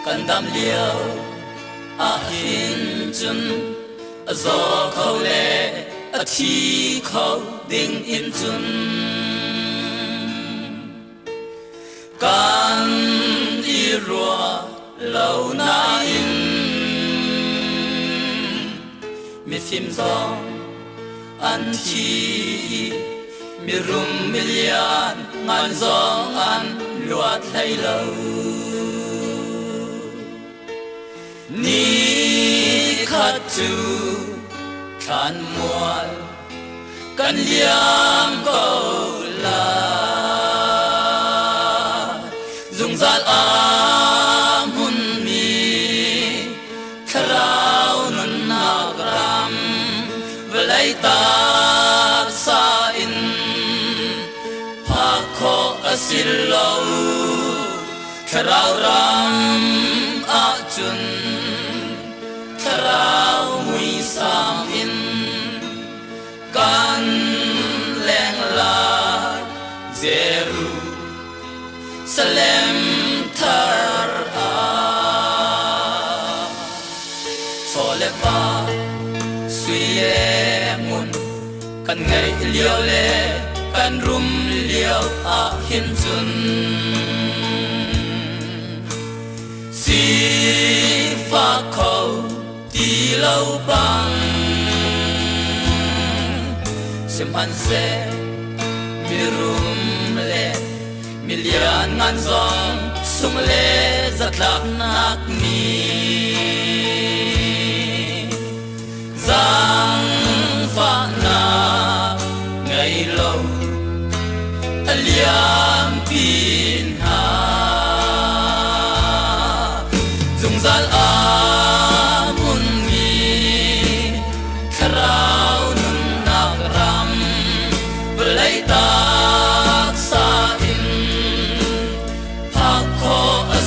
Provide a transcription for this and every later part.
kan dam liao a hin chun a zo khâu le a thi khâu ding in chun kan đi rùa lâu na in mi phim gió an thi mi rum mi lian ngan gió an luat hay lâu ni khát tu khan mual kan liam câu la dung zal am hun mi kharau nun nagram velai ta sa in phakho asil lo kharau ram a chun kharau mui sam in kan leng la zeru Salem thar a solepa suye mun kan ngai liao le kan rum liao a hin chun si fa khâu ti lâu bang sim han se mi rum le milian ngan zong sung le zatlak nak mi zang fa na ngày lâu aliam pin ha dung zal a mun mi kharau nun nak ram belai ta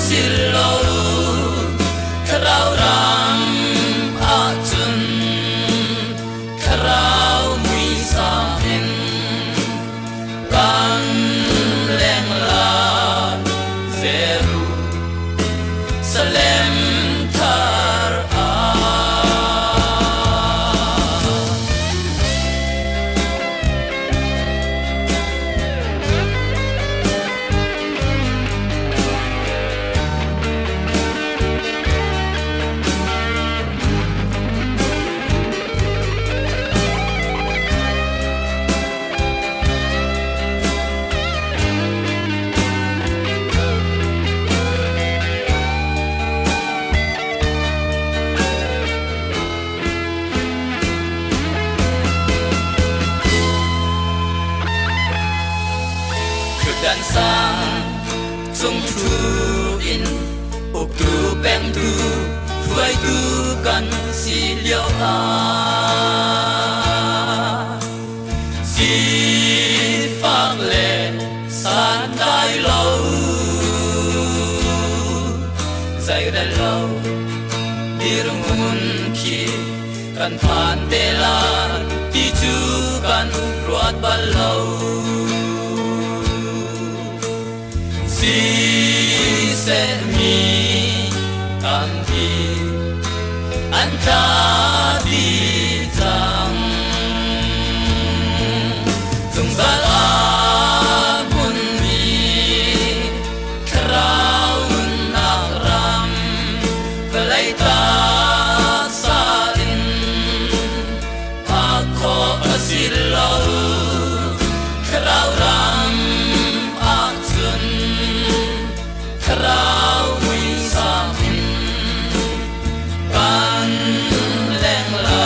silo kharau ram a chun kharau mui sa in kan leng la zeru salem thar a dan sang chung thu in uk tu beng tu huai tu kan si liao a si phang le san dai lâu zai da lâu dir mun ki kan phan de la ti chu kan ruat ba lâu si se mi kan thi an ta di chang dung zal a mun mi kharau na ram velai ta sa in phakho asil lo kharau ram a chun kharau mui sam in kan leng la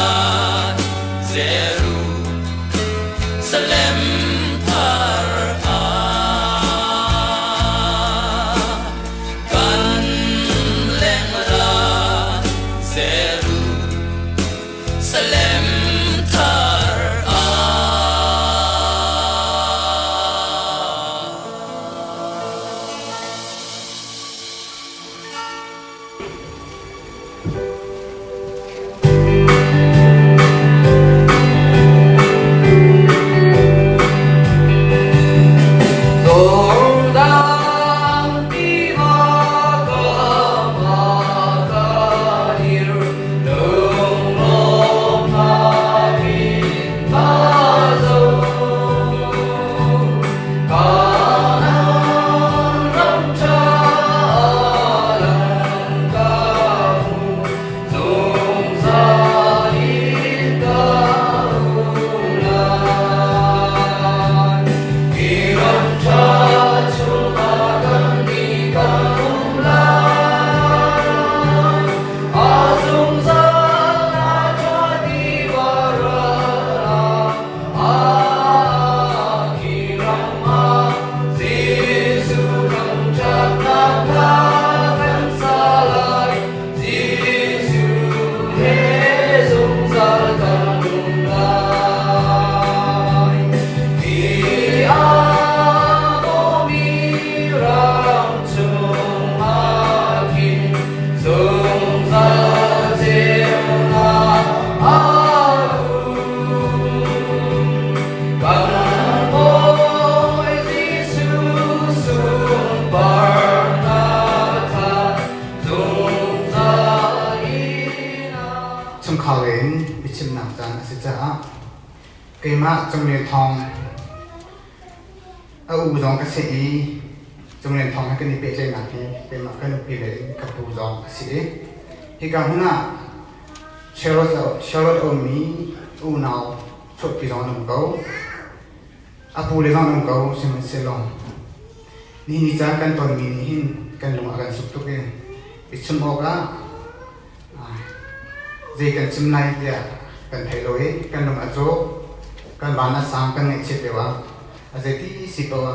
ชิมหนักจานสิจ้าเกมาจงเรียนทองเอาอุจองกสิจงเรียนทองให้กันนี่เป็นเลยนะที่เป็นมากันอุปเลยกับอุจองกสิที่การหัวหน้าเชลล์เอามีอุณาวชดที่จองนุ่งเก่าอาปูเลยจองนุ่งเก่าใช่ไหมเซลล์นี่จ้ากันตอนมีนี่หินกันลงอาการสุขทุกเองอิชมออกละเจกันชิมนายเดียกันไทยเลยกันลงอาโจกันบานาสามกันเนชิดเดียวอาเจที่สิบว่า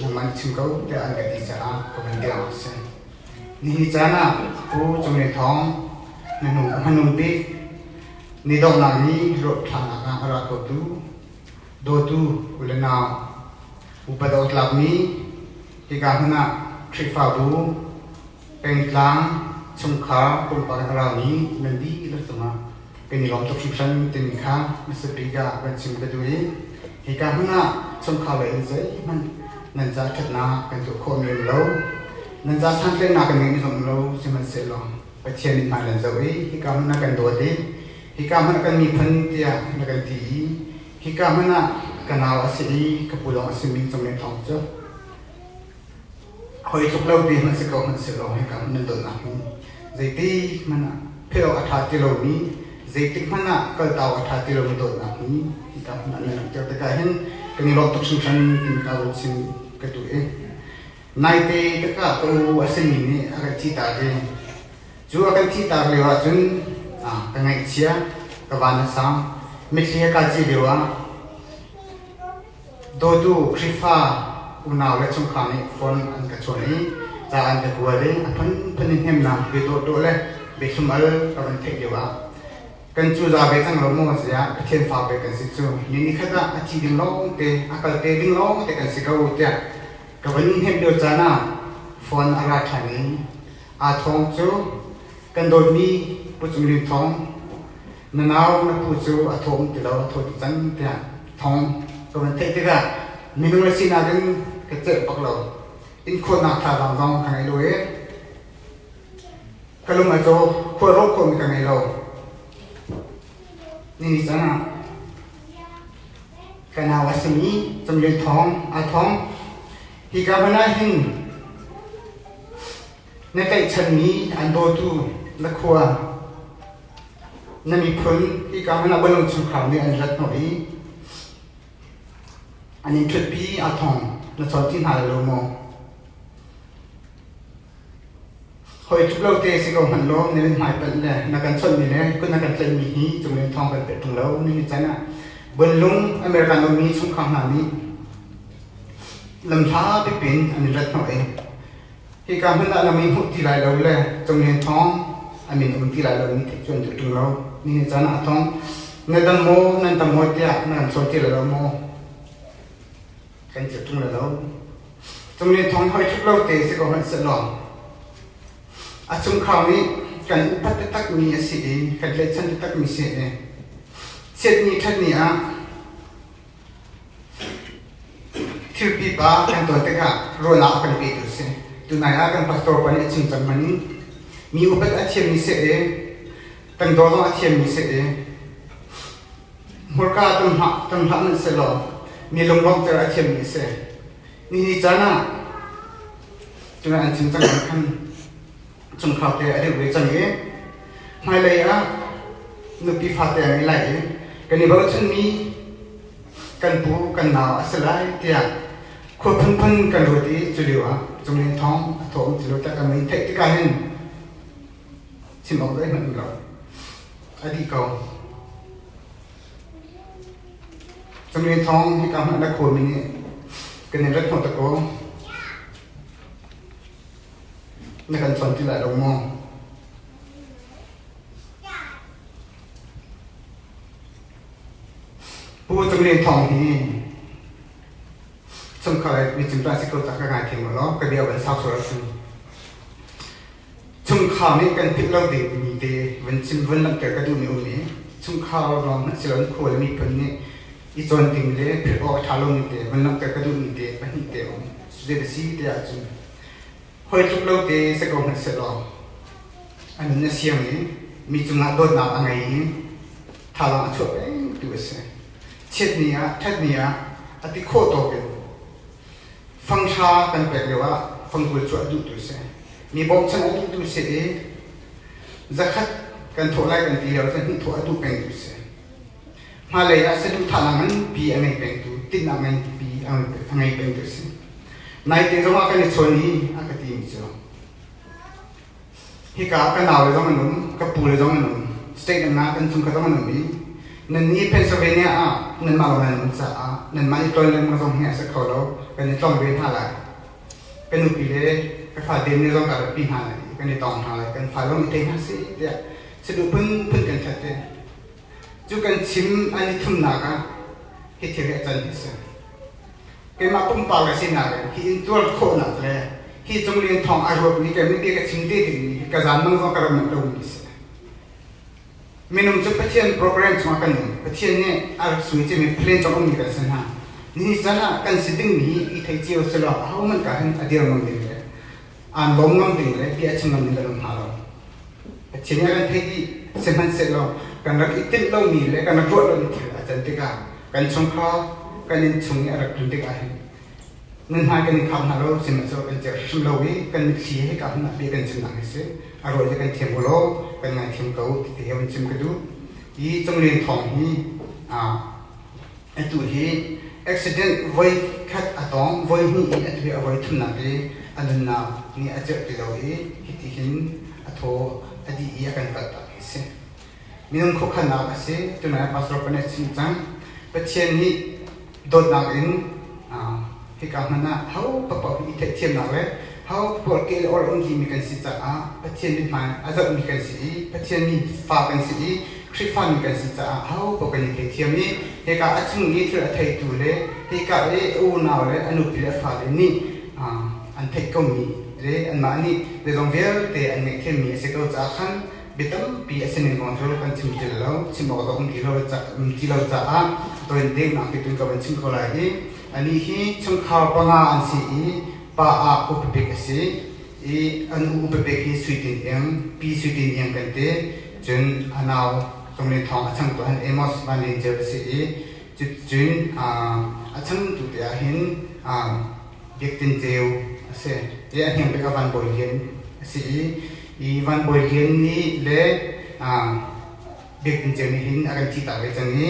น้ำมันชิมเขาเดียอันกันที่จะก็เป็นเดียวเช่นนี่จ้านะผู้จงเรียนทองนุ่มปีนี่ดอกนานี้รถทางอาราโตตูโดตูอุลนาอุปดอกลับนี้ที่การหัวหน้าทริฟาบูเป็นกลางชงขาปุ่มปากเรานี้นั่นดีลักษณะเป็นนิลองตกชิมชันเต็มข้างมิสติกาเป็นชิมกระดุยที่การหัวหน้าชงขาเลยใจมันนั่นจะทัดนาเป็นตัวโคมีโลนั่นจะสังเกตนาเป็นมีสมโลสิมันเสลองไปเชียร์มาแล้วจะวิ่งที่การหัวหน้ากันตัวดีที่การหัวหน้ากันมีพันเดียนักกันดีที่การหัวหน้ากันเอาอาศัยกับผู้ลงอาศัยมีจำนวนทองเจ้าหอยทุกเล่าดีมันสกอมันสลอยกับนั่นตัวนั้นใจตีมันเพื่ออัฐาติโลนี้ใจติมันก็ดาวอัฐาติโลมันตัวนั้นที่กับนั่นเจ้าตะการเห็นกันนี่เราตกชิมชันที่เราชิมกันตัวเองนายเตตะการตัวอาศัยนี่อาการที่ตาเองจู่อาการที่ตาเรียกว่าจนกันไงเชียกับวันนั้นซ้ำไม่เชียกันจีเดียวโดดูคริฟ้าอุณาวและชงขานี่ฟอนอันกระชนีจะอันจะกลัวเลยพันเห็นนะเบโตเลยเบชุมอลกับมันเทกเดียวกันจูจะเบจังเราโม่เสียเทียนฟ้าเบกันสิจูนี่แค่ว่าอาชีพดิ้งล้อเตะอากาศเตะดิ้งล้อเตะกันสิเขาเตะกับวันนี้เห็นเดียวจ้านะฟอนอาราชันีอาทองจูกันโดนมีปุจุลินทองนานาวนักปุจูอาทองที่เราทอดจันเตะทองกับมันเทกเดียวมีนุ่งเลสินากันกระเจิดปักเราอินคนนักทารังรังข้างในโลเอก็ลงมาโจขวดรบคนข้างในเรานี่จ้านะกันเอาวัสมีจำเริญทองอาทองที่การมันได้หินในใจฉันนี้อันโดตูและขวดนั่นมีผลที่การมันเอาบอลลงชุมข่าวในอันรัดหน่อยอันนี้ชุดปีอาทองและสอนที่หาโลโมหอยทุกเราเตะสิกองหันล้อในเป็นหายไปเลยนักการชนนี่เลยก็นักการเล่นมีฮีจงเรียนทองกันเป็ดตรงแล้วนี่จ้านะบนลุงอเมริกันเรามีสงครามหานี้ลำท้าไปเป็นอันนี้รัฐหน่อยที่การพัฒนาเรามีหุ่นที่หลายเราเลยจงเรียนทองอันนี้หุ่นที่หลายเรานี่จนจุดตรงเรานี่จ้านะทองในตัมโมนั่นตัมโมเดียนั่นสอนที่เราโมกันจุดตรงเราจงเรียนทองหอยทุกเราเตะสิกองหันสลองอาชุมข่าวนี้กันอุปัตตักมีสิกันเลชันตักมีเสียเนี่ยเสียนี้ทัดนี้ทิวปีป้ากันตัวเด็กอะโรนากันปีดูสิตัวนายกันพาสตอร์ปันเอชิมจังมันมีอุปัตอาเทียมมีเสียตั้งโดนอาเทียมมีเสียหัวกาตั้งหักนั่นเสียหรอมีลงลงจะอาเทียมมีเสียนี่จ้านะตัวนายอันชิมจังมันกันจงข่าวเตะอะไรเวจังเอ๋ไม่เลยนึกปีฟ้าเตะไม่ไหลกันนี่บอกฉันมีกันปูกันหนาวสลายเตียควบพันกันรู้ดีจุดเดียวจงเรียนท้องท้องจุดเดียวแต่กันไม่เทคที่การเห็นชิมออกได้เหมือนเราอดีตเก่าจงเรียนท้องให้การนักโขมินี่กันในรัฐหัวตะโกในการสอนที่หลายเรามองผู้จำเรียนทองนี้สำคัญมีจิมตาสิกจากงานเทียมหรอกระเดียวเป็นสาวสวยซึ่งชุ่มข่าวนี้กันพิจารณาดีมีเดวันจิมวันหลังจากกระดูกมีอุ้มนี้ชุ่มข่าวเราเสียงขวดมีผลนี้อีจวนติงเลยเพื่อออกทารุณมีเดวันหลังจากกระดูกมีเดไปมีเดอมสุดเด็ดสิเดียจุนหอยทุกเราเตะสกองเสร็จแล้วอันนี้เสียงนี้มีจุดนัดโดดน้ำอะไรนี้ท ทาลังช่วยดูเสียเช็ดเนี้ยทัดเนี้ยอติโคโตเป็นฟังชากันแปลกว่าฟังกุลช่วยดูเสียมีบอกฉันดูเสียจะขัดกันทั่วไล่กันทีเดียวจะทั่วดูเป็นดูเสียมาเลยอะฉันดูทาลังมันปีอะไรเป็นดูติดอะไรปีอะไรเป็นดูเสียในที่ตรงนั้นกันชนนี้อากาศดีมิจ้ะฮิกากันเอาเลยตรงนั้นกับปูเลยตรงนั้นสเตย์นั้นกันซุ่มกันตรงนั้นมีนั่นนี่เพนซิลเวเนียนั่นมาวันนั้นจ้ะนั่นมาอีกตัวนึงมาตรงนี้สักเขาแล้วกันในต้องเวียนหาอะไรกันอุปเลกันฝ่ายเดิมในต้องการปีหาอะไรกันในต้องหาอะไรกันฝ่ายเราไม่เต็มหาสิเดี๋ยวสะดุพึ่งกันชัดเจนจูกันชิมอันนี้ทุ่มหนักอ่ะฮิตเทเรจันทิสเกมาปุ่มปากกันสิหนักฮิอินตัวโคหนักเลยฮิจงเรียนทองอารมณ์นี้กันไม่ได้กันชิมได้ถึงนี้กันจานมึงต้องการมันตรงนี้สิมีนุ่มจะพัฒนาโปรแกรมสมัครกันพัฒนาเนี่ยอาร์สวิตจะมีเพลนตรงนี้กันสินะนี่จะน่ะกันสิดึงนี้อีไทยเจียวสลับเขามันกันอดีตมันดึงเลยอันลงมันดึงเลยที่อาชีพมันดึงลงหาเราพัฒนากันที่เส้นมันเสร็จแล้วกันรักอิติเรามีเลยกันรักรวดเรามีที่อาจารย์ติกากันชงข้าวกันยินชงเนี่ยรักดุนติกาเห็นนั่นหากันคำหาเราสิ่งนั้นกันจะชิมเราวิกันชี้ให้กับนักเรียนชิมหนังเสียอารมณ์จะกันเทียมโลกันงานเทียมเก่าที่เทียมชิมกันดูยี่จงเรียนทองฮีไอตัวฮี accident ไว้คัดอะตองไว้ฮีไอตัวเอาไว้ทุนนักเรียนอันนั้นน่ะนี่อาจจะติดเราฮีที่หินอัฐอดีตกันกัดตัดเสียมีน้องคุกขันนักเสียตัวนั้นปัสสาวะเนี่ยชิมจังปัจเจนี้โดดนักอินที่การนั้นเขาปะปะมีเทียมนักเลยเขาพวกเกลอร์องค์มีกันสิจ้าปัจเจนี้มันอาจจะมีกันสิปัจเจนี้ฟ้ากันสิคริฟ้ามีกันสิจ้าเขาพวกกันเทียมนี้ที่การอาชีพนี้ที่เราไทยตัวเลยที่การอูน่าเลยอนุพิเลฟ้าเลยนี่อันไทยก็มีเลยอันมานี่เดี๋ยวต้องเวลแต่อันนี้แค่มีสิ่งที่จะขันเบต้มปีเสนอคอนโทรลกันชิมจิลแล้วชิมบอกว่าที่เราจะตัวเด็กนักที่ตัวกันชิมเขาเลยอันนี้ที่ช่างข่าวปังอันสิป้าอุปเบกสิอันอุปเบกที่สวีเดนยังปีสวีเดนยังกันเตจนอันเอาตรงนี้ทองช่างตัวอันเอมอสมาเลนเจอสิจนช่างตัวเดียเห็นเด็กตินเจลเสียเดี๋ยวเห็นเป็นวันบอยเห็นสิวันบอยเห็นนี้เล่เด็กตินเจลนี้เห็นอะไรที่ต่างกันจังนี้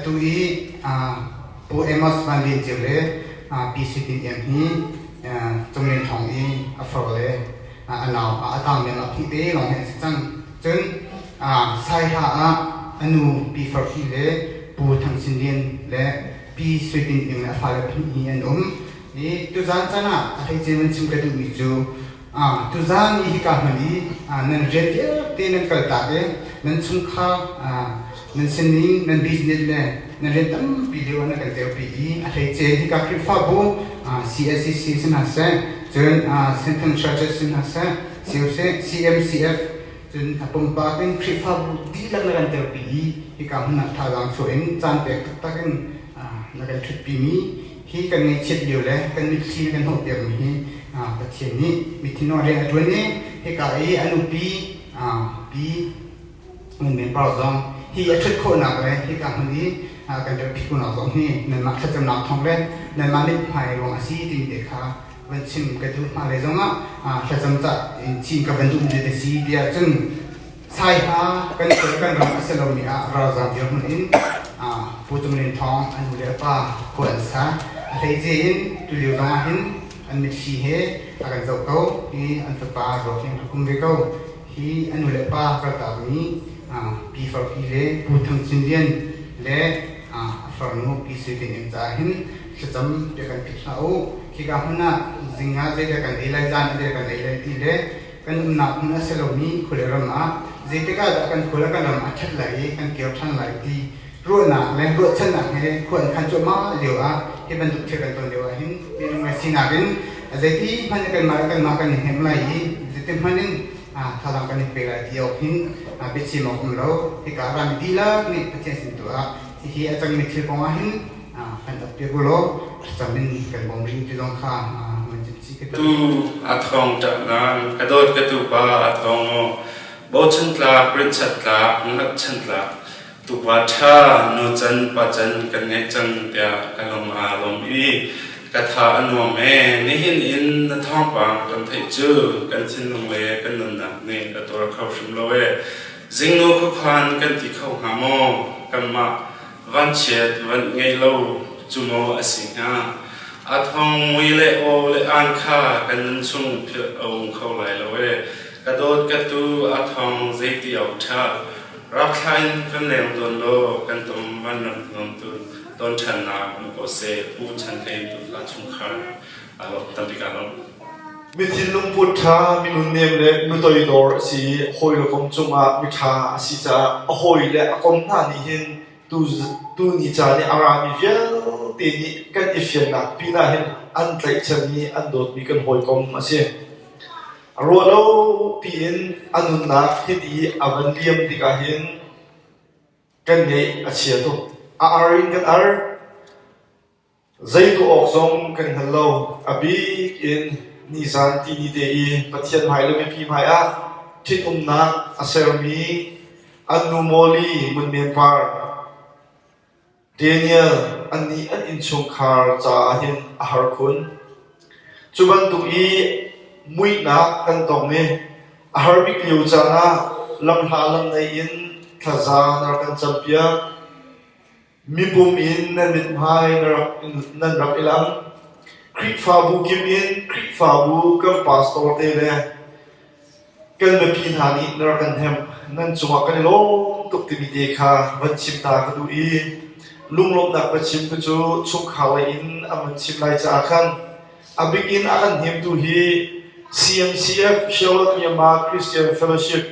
ตัวผู้เอมอสมาเลนเจอเลยปีสิบปีอย่างนี้จงเรียนทองนี้อัฟโรเลยอันเอาตามเนี่ยเราที่เบ้ลองเห็นจังจนสายหาอันนู้ปีฟอร์ที่เลยผู้ทั้งสินเดียนและปีสิบปีอย่างนี้ฟ้าเลยพี่อันนี่ตัวจานจ้านะอะไรเจมันชิมกันดูมิจูตัวจานนี่การมันนี่นั่นเรียนเยอะเต้นนั่นก็ตาเองนั่นชุนข้าวนั่นเส้นนี้นั่นบิสเนสเลยนั่นเรื่องตั้มปีเดียวนั่นกันเดียวปีอะไรเจที่กับคริฟฟ้าบู CSCC สินะเซนจนเซนทันชาร์จสินะเซน CMCF จนปุ่มปากเป็นคริฟฟ้าบูดีลักนั่นกันเดียวปีที่กับมันท่าทางสวยจานเด็กตักกันนั่นกันทริปปีนี้ที่กันในเช็ดเดียวเลยกันมีที่กันหกเดียวมีประเทศนี้มีที่นอนเรียนตัวนี้ที่กับอนุปีมันเป็นปลาดองที่จะชุดโคนหนักเลยที่กับมันนี้กันจะพิจารณาตรงนี้นั่นมาขัดจำนำทองเล่นนั่นมาเล่นไพ่ลงอาศีติมีเด็กค่ะวันชิมกันดูมาเลยจังขัดจำจัดชิมกับวันดูมีเด็กสีเดียจึงใส่หากันเกิดกันรำเสลามีเราจำเดียวมันอินผู้จำเรียนทองอันดูเลี้ยป้าคนซะอะไรเจนตุลิวราหินอันมิชีเฮอาการเจ้าเขาที่อันตปาเราเพียงคุมเวเขาที่อันดูเลี้ยป้ากระตับนี้ปีฟอร์พีเล่ผู้ทั้งสินเดียนเล่ฟอร์นูปีสุดที่ยังจะเห็นจะจำเด็กกันพิจารณาที่การหัวหน้าจิงหาเด็กกันเอลัยจานเด็กกันเอลัยที่เล่กันนักนักเซลล์นี้คุยเรื่องเด็กก็กันคุยกันเรื่องชัดไหลกันเกี่ยวชัดไหลที่รู้นะแรงรู้ชัดนะให้คนขันจุมาเดียวที่บรรทุกเชื่อกันตัวเดียวเห็นเป็นมาสินากันเด็กที่มันจะกันมากันเห็นไหมเด็กที่มันนี่ถ้าเรากันเป็นอะไรที่เอาหินเป็นสิ่งมงคลเราที่การมีดีละนี่เป็นสิ่งตัวที่อาจารย์มีชื่อของหินอันดับที่กุโลจะเป็นกันบ่มริ้วที่ต้องข้ามมันจะสิ่งที่ตูอัตรองจากนั้นกระโดดกระตุกปาอัตรองโบชันตลากริชัตลานักชันตลา ตัวท่าโนจันปัจจันกันไงจังเดียกันลงอารมณ์อีกระทาอันว่าแม่นี่หินอินนัท้องปางกันไทยจื้อกันชินลงเลกันนุนนักนี่กระตัวเข้าชุมโลเวจิงโนคุคานกันที่เข้าหาโมกันมาวันเชียดวันไงโลจุโมอสิงหาอาทองวิเลโอเลอันคากันนุนชุ่งเพื่อเอาเข้าไหลโลเวกระโดดกระตูอาทองใจเดียวท่ารักใครกันเลี้ยงตัวโลกันตมวันนนตุนตอนฉันนามุกเสปูฉันเทตุลาชุมคาอารมณ์ตันติการลมิทินลุงพุทธามินุนเนมเลมิตอยดอร์สีหอยละกงจุงอามิทาสิจาหอยเลกงนานิหินตูนิจานิอารามิเวลเตนิกันอิฟยันนักปีนาหินอันไตรชนีอันโดดมีกันหอยกงมาเสียรัวโลปีนอันนุนนักฮิดีอาวันเลียมติกาหินกันเนอเชียตุอารินกันอาร์ใจตัวออกซงกันฮัลโหลอบีอินนิสันตีนิเดียปัจจัยหมายเลไม่พิมพ์อาทิดนักอาเซอร์มีอันนูโมลีมุนเมียนปาร์เดนิเอลอันนี้อันอินชงคาร์จ่าหินอาหารคุณจุบันตุอีมุยนักกันตรงนี้อาหารบิกลิวจานะลำหาลำในอินขจานักกันจับเปียมีบุมอินนั่นมิดไม้นั่นรับอิลังคริฟาบูกิมอินคริฟาบูกับพาสตอร์เตเลกันไม่พินานินรักันแฮมนั่นจังหวะกันลงตุกติมิเดคาวันชิมตากดูอีลุงลบนักวันชิมก็จูชุกขาวอินอามันชิมไลจะอาคันอาบิกินอาคันเฮมดูฮี CMCF Charlotte Myanmar Christian Fellowship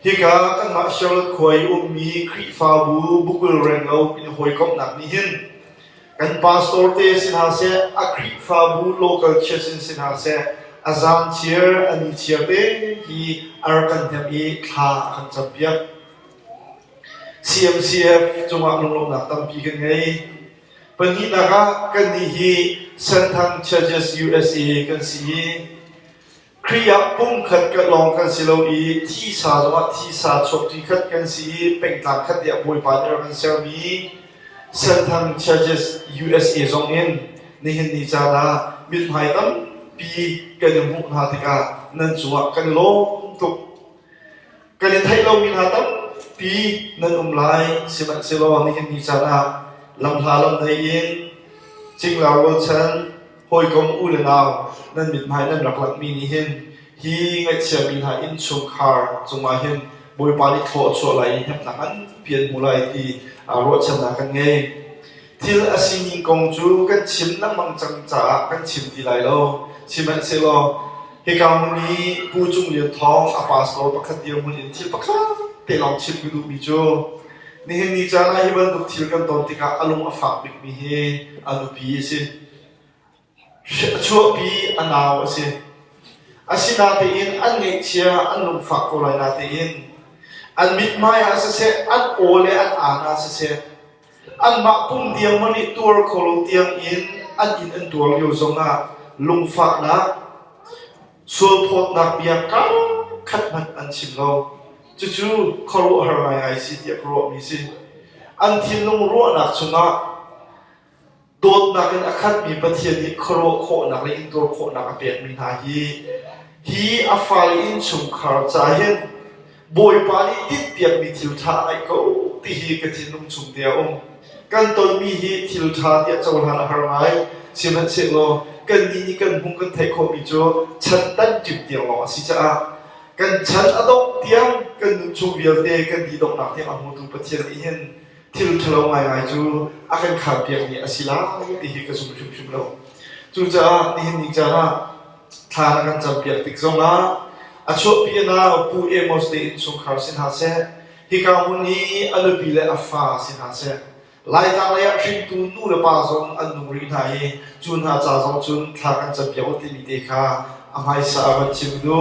ฮิกากันมา Charlotte คอยมีคริฟาบูบุกลเรงเราเป็นหอยกบหนักนี่หินกันพาสตอร์เตสินหาเสอาคริฟาบู local church สินหาเสอาจารย์เชียร์อันนี้เชียร์เป้ที่อาร์กันทำอีข่ากันจับยัก CMCF จังหวะลงหนักตั้งปีกันไงเป็นที่นักกันนี่ฮีเซนทัง Churches USA กันสิคริยาปุ่มขัดกันลองกันสิเราอีที่สาจังหวะที่สาชกที่ขัดกันสิเป็นต่างขัดเดียบวยปานกันเซลมีเซนทัง Churches USA จงอินนี่เห็นนิจาระมิตรหายตั้งปีกันยังมุ่งหาติกานั่นจังหวะกันลงตุกกันยังไทยเรามิตรหาตั้งปีนั่นไลสิมันสิเรานี่เห็นนิจาระลำพาลำในอินจริงเราฉันหอยกงอุลนาวนั่นมิดหมายนั่นรักหลักมีนี่เห็นฮีเงยเชียมินหาอินชงคาร์จงมาเห็นบอยปาลิโถชัวไหลเห็นหนังเปลี่ยนมูลายที่รถชนะกันไงที่อาศินิกงจูกันชิมน้ำมันจังจ่ากันชิมที่ไหลโลชิมันเซโลเหตุการณ์นี้ผู้จุงเลียนทองอาปาสโตประคัดเดียวมันอินที่ประคัดเตลองชิมกันดูมิโจนี่เห็นนี่จานะฮิบันตุกทิลกันตอนที่ก็อารมณ์ฝากบิกมีเฮอนุปีสิชั่วปีอันาวสิอาศินาตีอินอันเงเชียอันลุงฝากโกลายนาตีอินอันมิดไม่อาเซอันโอเลอันอานาเซอันมาปุ่มเดียงมันนี่ตัวโคลเตียงอินอันอินอันตัวอยู่ตรงน่ะลุงฝากนะส่วนพอดนักเบียร์กันขัดมันอันชิมเราจู่ๆเขารู้อะไรไงสิที่เขารู้มีสิอันที่ลุงรู้นักชนะโดดนักกันอาคัดมีประเทศนี้เขารู้โคนักเลยอินตัวโคนักเปลี่ยนมีหาฮีอาฟาลีอินชุมคาร์ใจเห็นบอยปานีติดเปียกมีทิวท่าไอเขาที่ฮีกันที่ลุงชุมเดียวกันตอนมีฮีทิวท่าที่จะวันอะไรไงสิมันเสร็จแล้วกันนี่กันพุ่งกันไทยเขามีโจฉันตั้งจุดเดียวหรอสิจ้ากันฉันอดอกเตียงกันนุ่งชูเวียลเดกันดีดอกหนักที่อามุตุประเทศนี้เห็นที่ลุทะเลาะไงจูอาการขาดเปียกนี่อาศิลาที่ฮีกันชุมเราจูจ้านี่เห็นนี่จ้านะทานกันจับเปียกติดซงนะอาชอบเปียนะปูเอมอสเตอินสงครามสินหาเสฮิกามุนีอันบิเลอาฟาสินหาเสไล่ทางเลยชิมตูนูเลปาซงอันนุ่งรินไทยจูนหาจ้าซงจูนทานกันจับเปียกที่มีเด็กค่ะอาไม่สาบันชิมดู